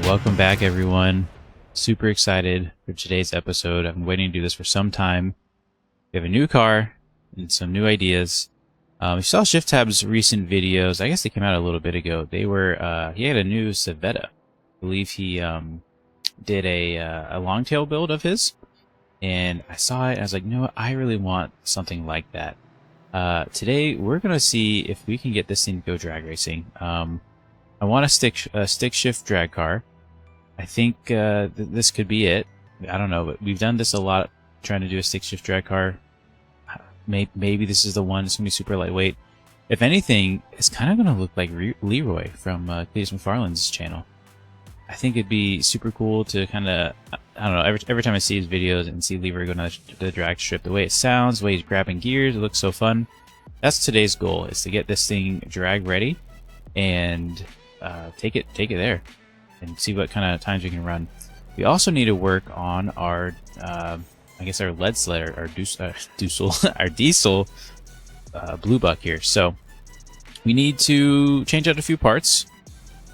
welcome back everyone. Super excited for today's episode. I've been waiting to do this for some time. We have a new car and some new ideas. We saw ShiftTab's recent videos. I guess they came out a little bit ago. They were he had a new Civetta. I believe he did a long tail build of his, and I saw it and I was like, you know what, I really want something like that. Today we're gonna see if we can get this thing to go drag racing. I want a stick shift drag car. I think this could be it. I don't know, but we've done this a lot, trying to do a stick shift drag car. Maybe this is the one. It's gonna be super lightweight. If anything, it's kind of gonna look like Leroy from Cletus McFarlane's channel. I think it'd be super cool to kind of, I don't know, every time I see his videos and see Leroy go down the drag strip, the way it sounds, the way he's grabbing gears, it looks so fun. That's today's goal, is to get this thing drag ready and take it there and see what kind of times we can run. We also need to work on our I guess our lead sled, our diesel blue buck here. So we need to change out a few parts.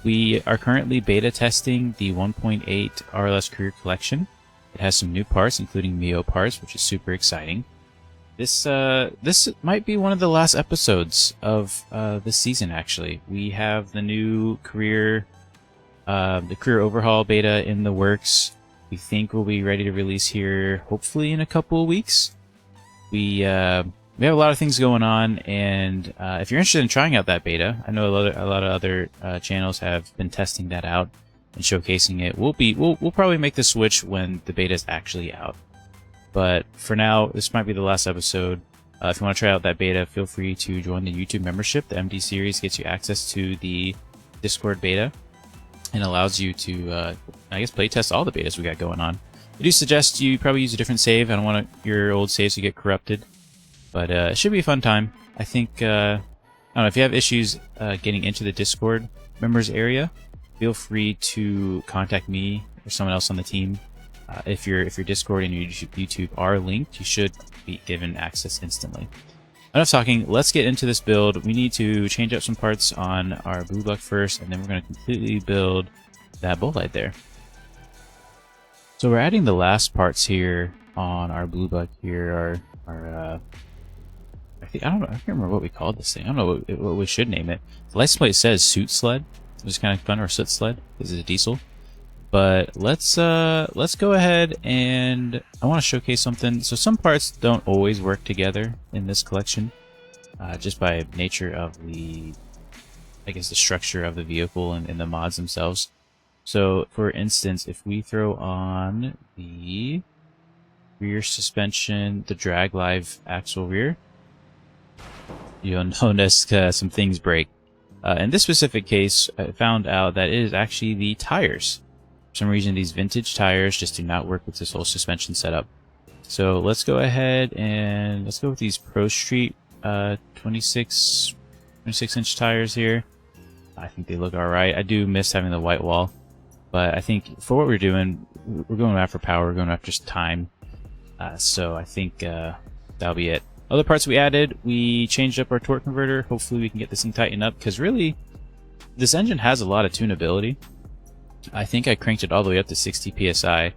We are currently beta testing the 1.8 RLS Career Collection. It has some new parts, including Mio parts, which is super exciting. This might be one of the last episodes of this season. Actually, we have the new career Overhaul beta in the works. We think we'll be ready to release here hopefully in a couple of weeks. We have a lot of things going on, and if you're interested in trying out that beta, I know a lot of other channels have been testing that out and showcasing it. We'll probably make the switch when the beta is actually out. But for now, this might be the last episode. If you want to try out that beta, feel free to join the YouTube membership. The MD series gets you access to the Discord beta and allows you to, I guess, playtest all the betas we got going on. I do suggest you probably use a different save. I don't want your old saves to get corrupted. But it should be a fun time. I think, I don't know, if you have issues getting into the Discord members area, feel free to contact me or someone else on the team. If your Discord and your YouTube are linked, you should be given access instantly. Enough talking, let's get into this build. We need to change up some parts on our blue buck first, and then we're going to completely build that bolide there. So we're adding the last parts here on our blue buck here. I can't remember what we called this thing. I don't know what we should name it. The license plate says suit sled, which is kind of fun, or soot sled. This is a diesel. But let's go ahead, and I want to showcase something. So some parts don't always work together in this collection, just by nature of the structure of the vehicle and the mods themselves. So for instance, if we throw on the rear suspension, the drag live axle rear, you'll notice some things break. In this specific case, I found out that it is actually the tires. For some reason, these vintage tires just do not work with this whole suspension setup. So let's go ahead and let's go with these Pro Street 26-inch tires here. I think they look alright. I do miss having the white wall, but I think for what we're doing, we're going after power, we're going after just time. So I think that'll be it. Other parts we added, we changed up our torque converter. Hopefully we can get this thing tightened up, because really, this engine has a lot of tunability. I think I cranked it all the way up to 60 psi,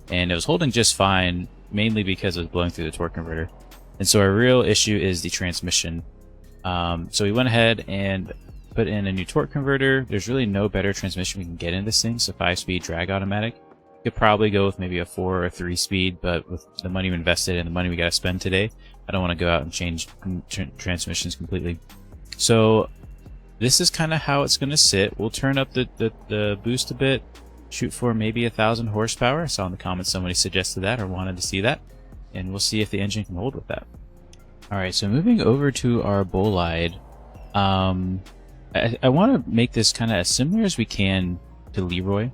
and it was holding just fine, mainly because it was blowing through the torque converter. And so our real issue is the transmission. So we went ahead and put in a new torque converter. There's really no better transmission we can get in this thing. So 5-speed drag automatic. Could probably go with maybe a 4 or 3-speed, but with the money we invested and the money we got to spend today, I don't want to go out and change transmissions completely. So this is kind of how it's going to sit. We'll turn up the boost a bit, shoot for maybe 1,000 horsepower. I saw in the comments somebody suggested that or wanted to see that, and we'll see if the engine can hold with that. Alright, so moving over to our bolide, I want to make this kind of as similar as we can to Leroy.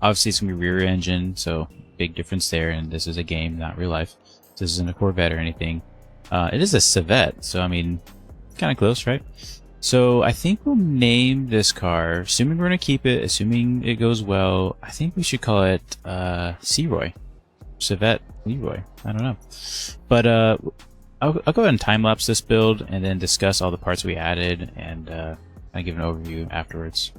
Obviously it's going to be rear engine, so big difference there, and this is a game, not real life. This isn't a Corvette or anything. It is a Civette, so I mean, kind of close, right? So I think we'll name this car, assuming we're going to keep it, assuming it goes well, I think we should call it Leroy. Civette Leroy. I don't know. But I'll go ahead and time-lapse this build and then discuss all the parts we added and kind of give an overview afterwards.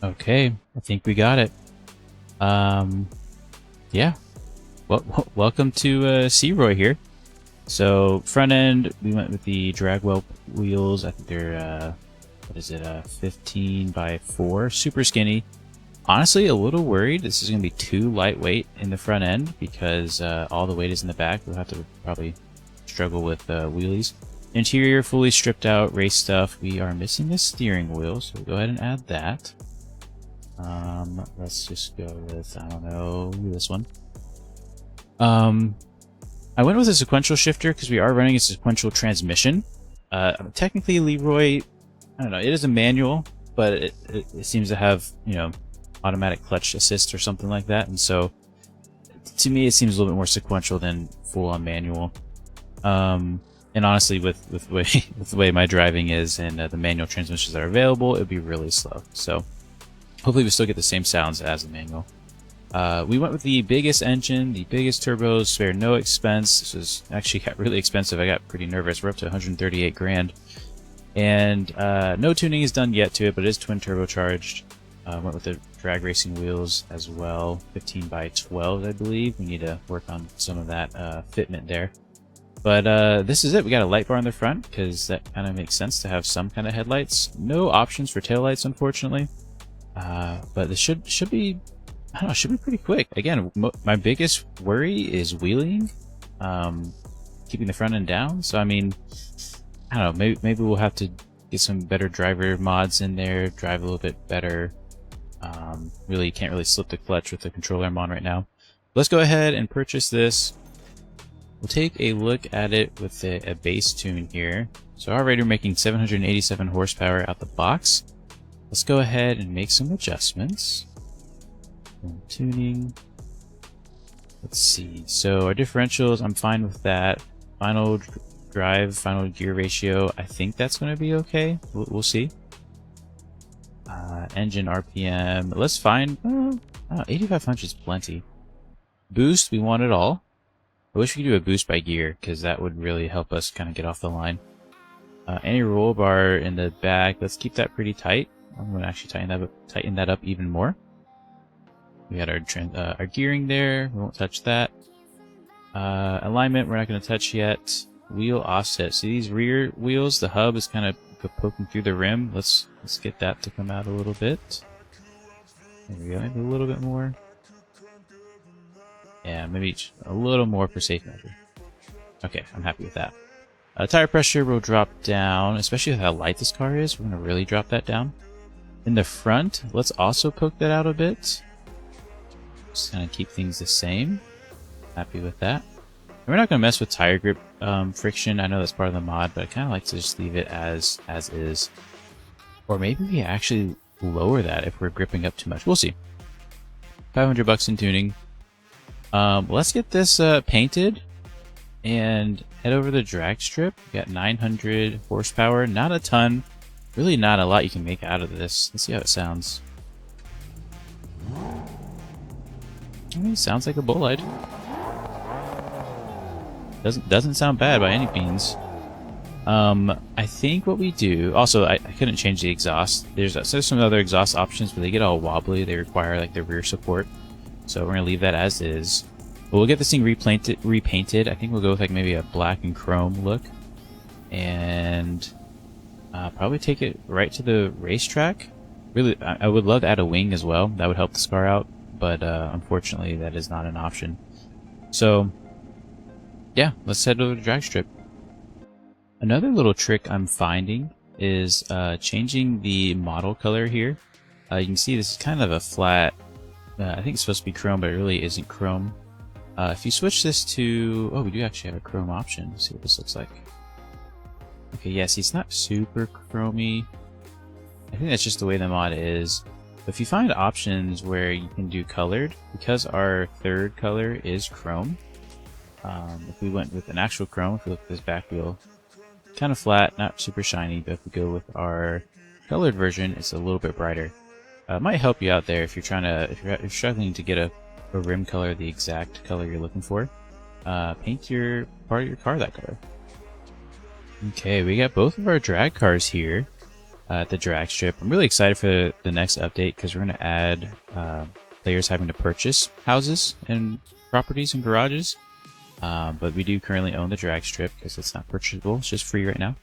Okay, I think we got it. Yeah. Well, welcome to Leroy here. So front end, we went with the dragwell wheels. I think they're what is it? 15 by 4, super skinny. Honestly, a little worried this is going to be too lightweight in the front end because all the weight is in the back. We'll have to probably struggle with wheelies. Interior, fully stripped out race stuff. We are missing the steering wheel, so we'll go ahead and add that. Let's just go with, I don't know, this one. I went with a sequential shifter because we are running a sequential transmission. Technically, Leroy, I don't know, it is a manual, but it seems to have, you know, automatic clutch assist or something like that, and so to me it seems a little bit more sequential than full-on manual. And honestly, with the way my driving is and the manual transmissions that are available, it'd be really slow. So hopefully we still get the same sounds as the manual. We went with the biggest engine, the biggest turbos, spare no expense. This was actually got really expensive. I got pretty nervous. We're up to 138 grand. And no tuning is done yet to it, but it is twin turbocharged. Went with the drag racing wheels as well, 15 by 12, I believe. We need to work on some of that fitment there. But this is it. We got a light bar in the front because that kind of makes sense to have some kind of headlights. No options for taillights, unfortunately. But this should be, I don't know, should be pretty quick. Again, my biggest worry is wheeling, keeping the front end down. So I mean, I don't know, maybe we'll have to get some better driver mods in there, drive a little bit better. Really can't really slip the clutch with the controller I'm on right now. Let's go ahead and purchase this. We'll take a look at it with a base tune here. So already we're making 787 horsepower out the box. Let's go ahead and make some adjustments. Tuning. Let's see. So our differentials, I'm fine with that. Final drive, final gear ratio, I think that's going to be okay. We'll see. Engine RPM, let's find 8,500 is plenty. Boost, we want it all. I wish we could do a boost by gear because that would really help us kind of get off the line. Any roll bar in the back, let's keep that pretty tight. I'm going to actually tighten that up even more. We got our gearing there. We won't touch that. Alignment, we're not going to touch yet. Wheel offset. So these rear wheels, the hub is kind of poking through the rim. Let's get that to come out a little bit. There we go. Maybe a little bit more. Yeah, maybe a little more for safe measure. Okay, I'm happy with that. Tire pressure will drop down, especially with how light this car is. We're going to really drop that down. In the front, let's also poke that out a bit. Just kind of keep things the same. Happy with that. And we're not going to mess with tire grip friction. I know that's part of the mod, but I kind of like to just leave it as is. Or maybe we actually lower that if we're gripping up too much. We'll see. $500 in tuning. Let's get this painted and head over the drag strip. We got 900 horsepower. Not a ton. Really not a lot you can make out of this. Let's see how it sounds. I mean, it sounds like a Bolide. Doesn't sound bad by any means. I think what we do. Also, I couldn't change the exhaust. There's some other exhaust options, but they get all wobbly. They require like the rear support. So we're gonna leave that as is. But we'll get this thing repainted. I think we'll go with like maybe a black and chrome look, and probably take it right to the racetrack. Really, I would love to add a wing as well. That would help this car out, but unfortunately, that is not an option. So. Yeah, let's head over to drag strip. Another little trick I'm finding is changing the model color here. You can see this is kind of a flat, I think it's supposed to be chrome, but it really isn't chrome. If you switch this to, oh, we do actually have a chrome option. Let's see what this looks like. Okay, yeah, see, it's not super chromy. I think that's just the way the mod is. But if you find options where you can do colored, because our third color is chrome, if we went with an actual chrome, if we look at this back wheel, kind of flat, not super shiny, but if we go with our colored version, it's a little bit brighter. It might help you out there if you're if you're struggling to get a rim color, the exact color you're looking for. Paint your part of your car that color. Okay, we got both of our drag cars here. at the drag strip. I'm really excited for the next update because we're going to add players having to purchase houses and properties and garages. But we do currently own the drag strip because it's not purchasable. It's just free right now.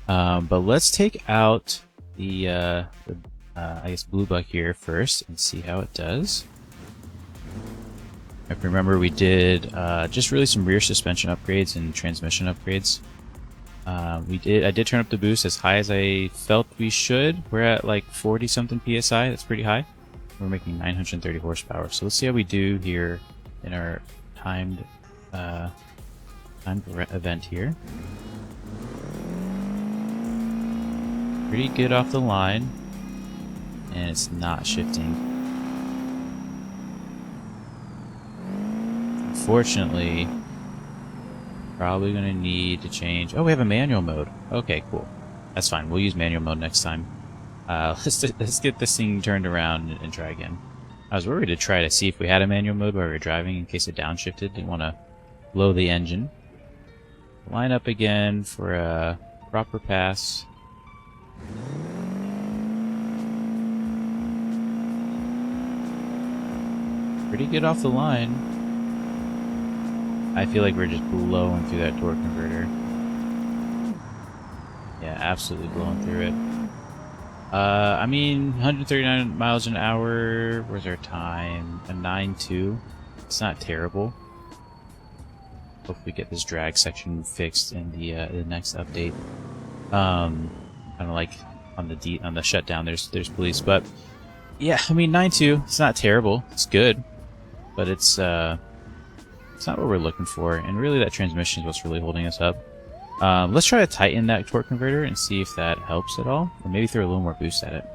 But let's take out the I guess blue buck here first and see how it does. If you remember, we did just really some rear suspension upgrades and transmission upgrades. I did turn up the boost as high as I felt we should. We're at like 40 something psi. That's pretty high. We're making 930 horsepower. So let's see how we do here in our timed event here. Pretty good off the line, and it's not shifting. Unfortunately, probably going to need to change. Oh, we have a manual mode. Okay, cool. That's fine. We'll use manual mode next time. Let's get this thing turned around and try again. I was worried to try to see if we had a manual mode while we were driving in case it downshifted. Didn't want to blow the engine. Line up again for a proper pass. Pretty good off the line. I feel like we're just blowing through that torque converter. Yeah, absolutely blowing through it. I mean, 139 miles an hour. Where's our time? A 9.2. It's not terrible. Hopefully get this drag section fixed in the next update. Kind of like on the shutdown, there's police, but yeah, I mean 9.2. It's not terrible. It's good, but it's not what we're looking for, and really that transmission is what's really holding us up. Let's try to tighten that torque converter and see if that helps at all, or maybe throw a little more boost at it.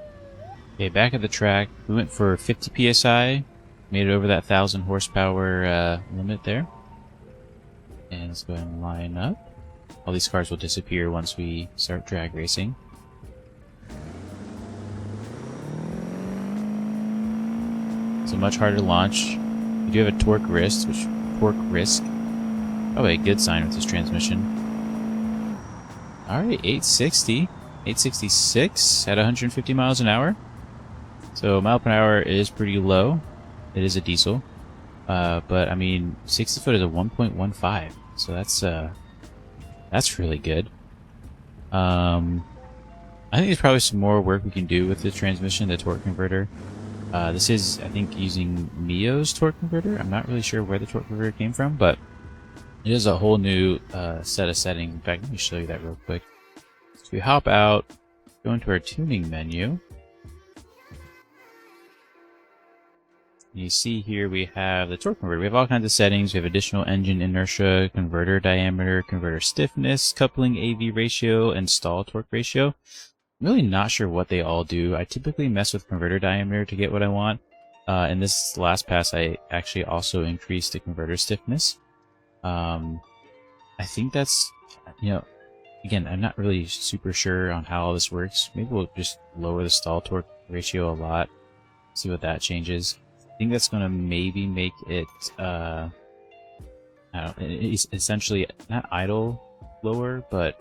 Okay, back at the track, we went for 50 psi, made it over that 1,000 horsepower limit there. And let's go ahead and line up. All these cars will disappear once we start drag racing. It's a much harder launch. We do have a torque risk, probably a good sign with this transmission. Alright, 860. 866 at 150 miles an hour. So mile per hour is pretty low. It is a diesel. But I mean, 60 foot is a 1.15. So that's really good. I think there's probably some more work we can do with the transmission, the torque converter. This is, I think, using Mio's torque converter. I'm not really sure where the torque converter came from, but it is a whole new set of settings. In fact, let me show you that real quick. So we hop out, go into our tuning menu. You see here we have the torque converter. We have all kinds of settings. We have additional engine inertia, converter diameter, converter stiffness, coupling AV ratio, and stall torque ratio. I'm really not sure what they all do. I typically mess with converter diameter to get what I want. In this last pass, I actually also increased the converter stiffness. I think that's, again, I'm not really super sure on how all this works. Maybe we'll just lower the stall torque ratio a lot, see what that changes. I think that's going to maybe make it, I don't know, it's essentially not idle lower, but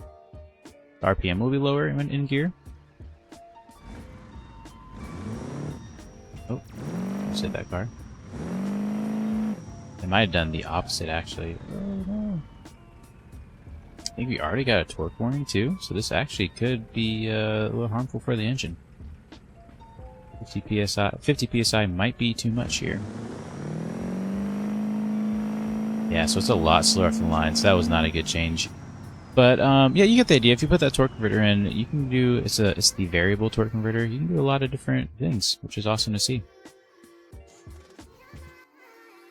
RPM will be lower in gear. Oh, just hit that car. I might have done the opposite, actually. Oh, no. I think we already got a torque warning, too, so this actually could be a little harmful for the engine. 50 psi might be too much here. Yeah, so it's a lot slower off the line, so that was not a good change. But yeah, you get the idea. If you put that torque converter in, you can do it's the variable torque converter. You can do a lot of different things, which is awesome to see.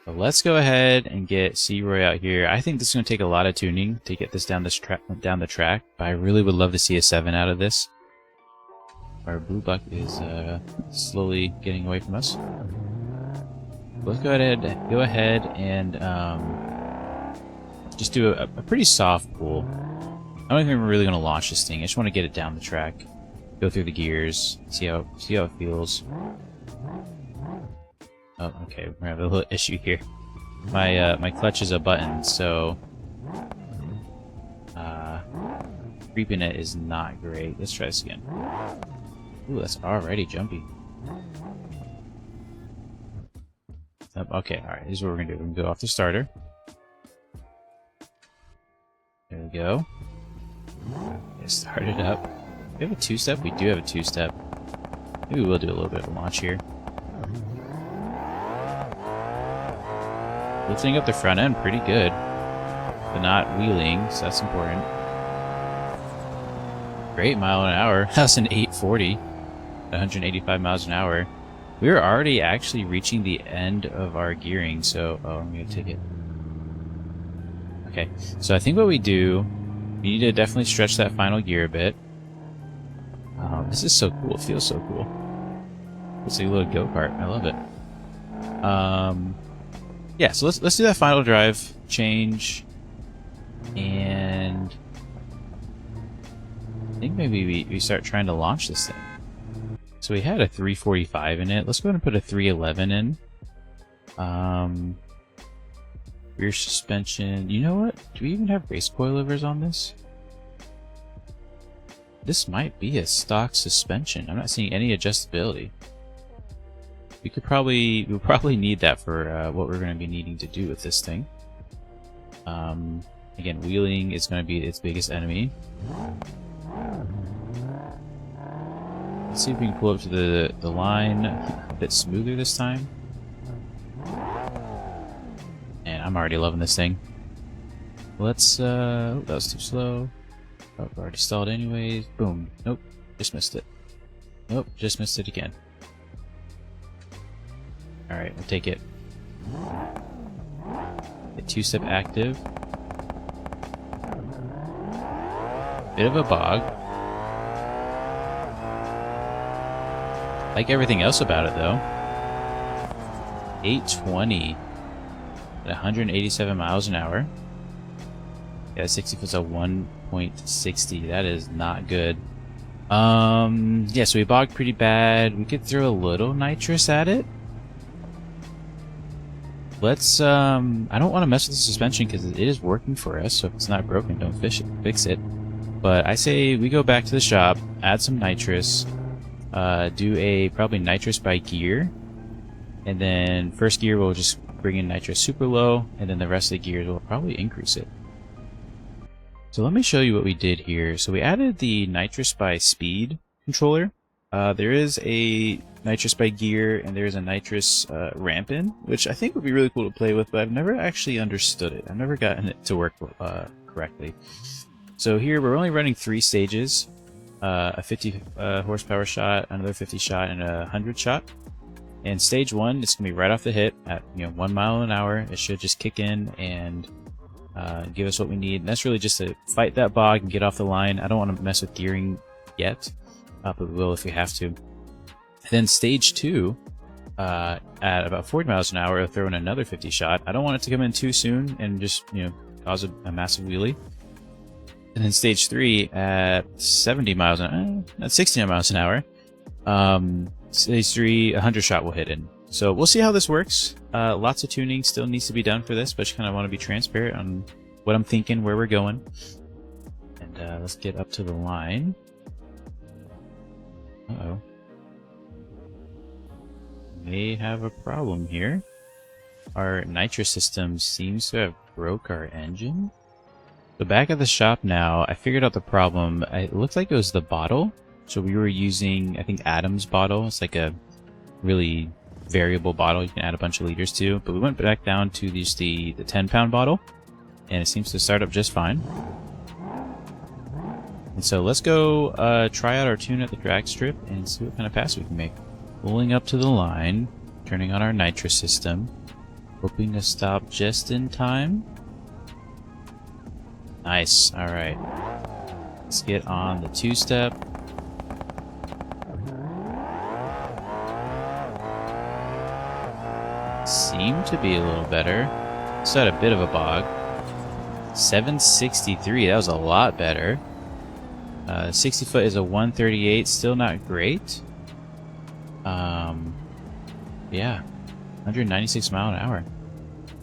So let's go ahead and get Leroy out here. I think this is going to take a lot of tuning to get this down the track, but I really would love to see a 7 out of this. Our blue buck is slowly getting away from us. Let's go ahead and just do a pretty soft pull. I don't think we're really going to launch this thing. I just want to get it down the track, go through the gears, see how it feels. Oh, okay, we're having a little issue here. My clutch is a button, so creeping it is not great. Let's try this again. Ooh, that's already jumpy. Okay, alright, here's what we're gonna do. We're gonna go off the starter. There we go. Okay, start it up. Do we have a two-step? We do have a two-step. Maybe we'll do a little bit of a launch here. Lifting up the front end pretty good, but not wheeling, so that's important. Great mile an hour. That's an 840. 185 miles an hour. We were already actually reaching the end of our gearing, so... Oh, I'm gonna take it. Okay, so I think what we do, we need to definitely stretch that final gear a bit. This is so cool. It feels so cool. It's like a little go-kart. I love it. Yeah, so let's do that final drive change, and I think maybe we start trying to launch this thing. So we had a 345 in it. Let's go ahead and put a 311 in. Rear suspension. You know what? Do we even have race coilovers on this? This might be a stock suspension. I'm not seeing any adjustability. We'll probably need that for what we're going to be needing to do with this thing. Again, wheeling is going to be its biggest enemy. Let's see if we can pull up to the line a bit smoother this time. And I'm already loving this thing. Let's, oh, that was too slow. Oh, I've already stalled anyways. Boom. Nope. Just missed it. Nope. Just missed it again. Alright, we'll take it. The two-step active. Bit of a bog. Like everything else about it, though. 820 at 187 miles an hour. Yeah, 60 foot's a 1.60. That is not good. Yeah, so we bogged pretty bad. We could throw a little nitrous at it. Let's, I don't want to mess with the suspension because it is working for us, so if it's not broken, don't fix it. But I say we go back to the shop, add some nitrous, do a probably nitrous by gear, and then first gear we'll just bring in nitrous super low, and then the rest of the gears will probably increase it. So let me show you what we did here. So we added the nitrous by speed controller. There is a nitrous by gear, and there is a nitrous ramp in, which I think would be really cool to play with, but I've never actually understood it. I've never gotten it to work correctly. So here we're only running 3 stages, a 50 horsepower shot, another 50 shot, and a 100 shot. And stage 1, it's gonna be right off the hit at 1 mile an hour. It should just kick in and give us what we need. And that's really just to fight that bog and get off the line. I don't want to mess with gearing yet, but we will if we have to. And then stage 2, at about 40 miles an hour, I'll throw in another 50 shot. I don't want it to come in too soon and just cause a massive wheelie. And then stage 3 at 70 miles an hour, at 69 miles an hour. Stage 3, 100 shot will hit in. So we'll see how this works. Lots of tuning still needs to be done for this, but just kind of want to be transparent on what I'm thinking, where we're going. And let's get up to the line. Uh-oh. May have a problem here. Our nitrous system seems to have broke our engine. So back at the shop now, I figured out the problem. It looked like it was the bottle. So we were using, I think, Adam's bottle. It's like a really variable bottle you can add a bunch of liters to. But we went back down to just the 10-pound bottle, and it seems to start up just fine. And so let's go try out our tune at the drag strip and see what kind of pass we can make. Pulling up to the line, turning on our nitrous system, hoping to stop just in time. Nice. Alright. Let's get on the 2-step. Seemed to be a little better. Still had a bit of a bog. 763, that was a lot better. 60 foot is a 138, still not great. Yeah, 196 mile an hour.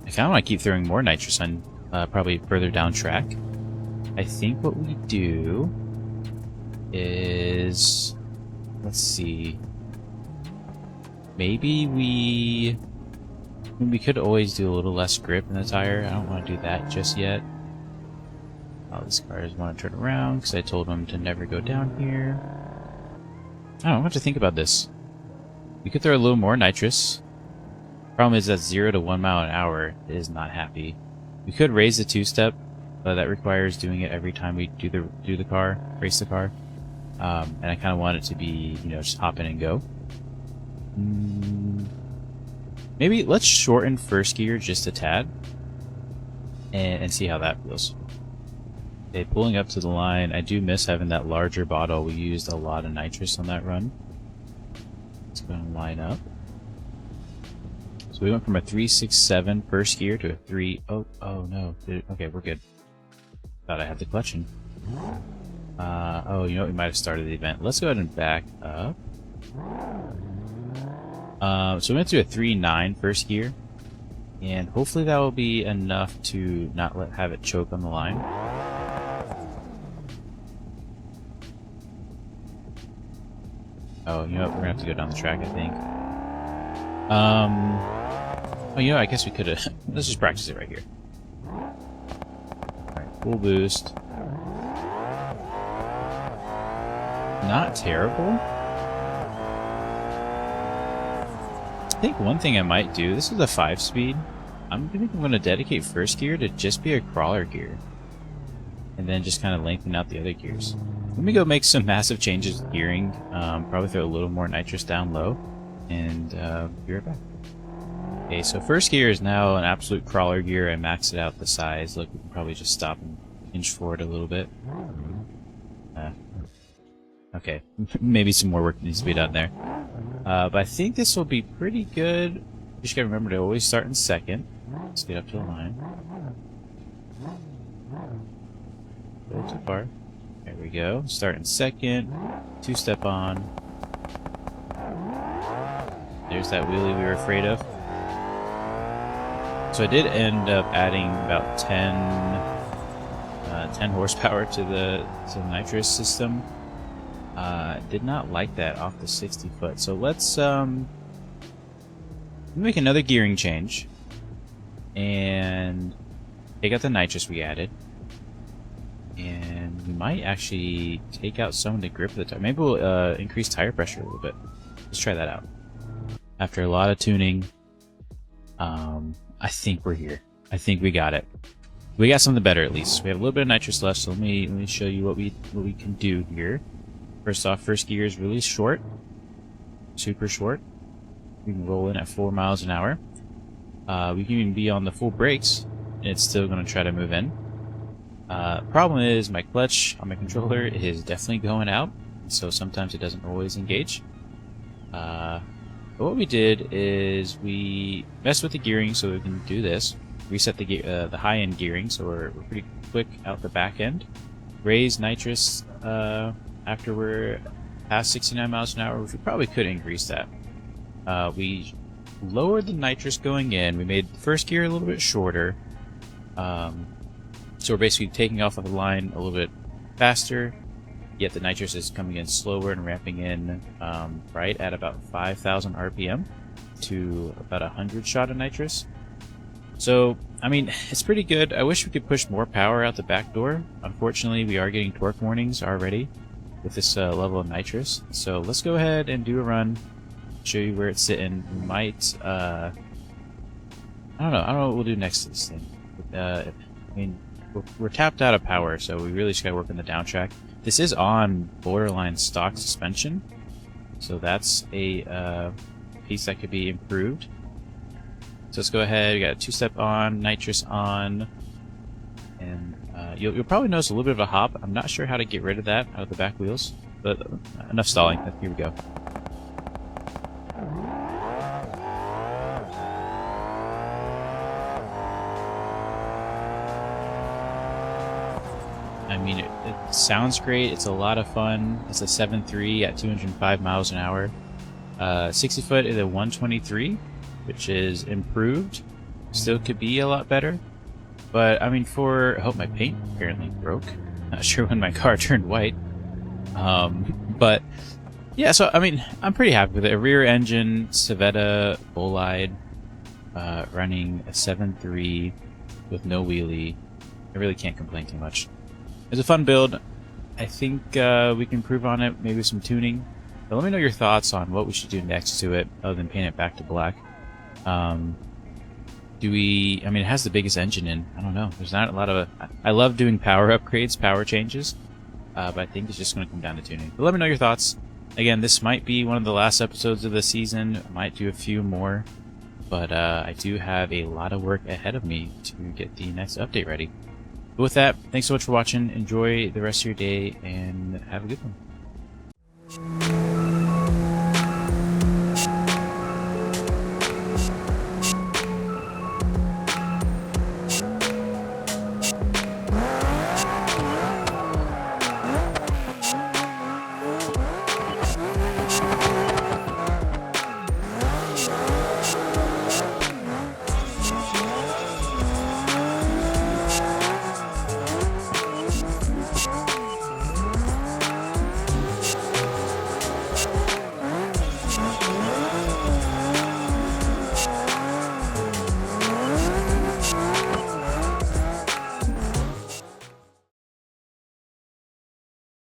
I kind of want to keep throwing more nitrous on, probably further down track. I think what we do is let's see. Maybe we could always do a little less grip in the tire. I don't want to do that just yet. Oh, this car doesn't want to turn around because I told him to never go down here. I don't know, I have to think about this. We could throw a little more nitrous. Problem is that 0 to 1 mile an hour is not happy. We could raise the two-step, but that requires doing it every time we do the car, race the car. And I kind of want it to be, you know, just hop in and go. Maybe let's shorten first gear just a tad and see how that feels. Okay, pulling up to the line. I do miss having that larger bottle. We used a lot of nitrous on that run. Let's go and line up. So we went from a 3.67 first gear to a 3. Oh no. Okay, we're good. Thought I had the clutch in. Oh, you know what? We might have started the event. Let's go ahead and back up. So we went to a 3.9 first gear, and hopefully that will be enough to not have it choke on the line. Oh, you know what? We're gonna have to go down the track, I think. Oh, you know, I guess we could have. Let's just practice it right here. All right, full boost. Not terrible. I think one thing I might do, this is a 5-speed. I'm going to dedicate first gear to just be a crawler gear. And then just kind of lengthen out the other gears. Let me go make some massive changes with gearing. Probably throw a little more nitrous down low. And be right back. Okay, so first gear is now an absolute crawler gear. I maxed it out the size. Look, we can probably just stop and inch forward a little bit. Okay, maybe some more work needs to be done there. But I think this will be pretty good. You just gotta remember to always start in second. Let's get up to the line. A little too far. There we go. Start in second. Two-step on. There's that wheelie we were afraid of. So I did end up adding about 10 horsepower to the nitrous system. Did not like that off the 60 foot. So let's make another gearing change and take out the nitrous we added. And we might actually take out some of the grip of the tire. Maybe we'll increase tire pressure a little bit. Let's try that out. After a lot of tuning, I think we're here. I think we got it. We got something better at least. We have a little bit of nitrous left, so let me show you what we can do here. First off, first gear is really short, super short. We can roll in at 4 miles an hour. We can even be on the full brakes, and it's still going to try to move in. Problem is, my clutch on my controller is definitely going out, so sometimes it doesn't always engage. But what we did is we messed with the gearing so we can do this. Reset the high-end gearing, so we're pretty quick out the back end. Raise nitrous after we're past 69 miles an hour, which we probably could increase that. We lowered the nitrous going in. We made the first gear a little bit shorter. So we're basically taking off of the line a little bit faster, yet the nitrous is coming in slower and ramping in right at about 5,000 RPM to about 100 shot of nitrous. So, I mean, it's pretty good. I wish we could push more power out the back door. Unfortunately, we are getting torque warnings already with this level of nitrous. So let's go ahead and do a run, show you where it's sitting. We might, I don't know what we'll do next to this thing. I mean, we're tapped out of power, so we really just gotta work on the down track. This is on borderline stock suspension, so that's a piece that could be improved. So let's go ahead. We got a two-step on, nitrous on, and you'll probably notice a little bit of a hop. I'm not sure how to get rid of that out of the back wheels, but enough stalling. Here we go. I mean, it sounds great. It's a lot of fun. It's a 7.3 at 205 miles an hour. 60 foot is a 123, which is improved. Still could be a lot better. But, I mean, oh, my paint apparently broke. Not sure when my car turned white. But Yeah, so I mean, I'm pretty happy with it. A rear engine Civetta Bolide, running a 7.3 with no wheelie. I really can't complain too much. It's a fun build. I think we can improve on it, maybe some tuning. But let me know your thoughts on what we should do next to it, other than paint it back to black. Do we... I mean, it has the biggest engine in. I don't know. There's not a lot of... I love doing power upgrades, power changes. But I think it's just going to come down to tuning. But let me know your thoughts. Again, this might be one of the last episodes of the season. I might do a few more. But I do have a lot of work ahead of me to get the next update ready. But with that, thanks so much for watching. Enjoy the rest of your day, and have a good one.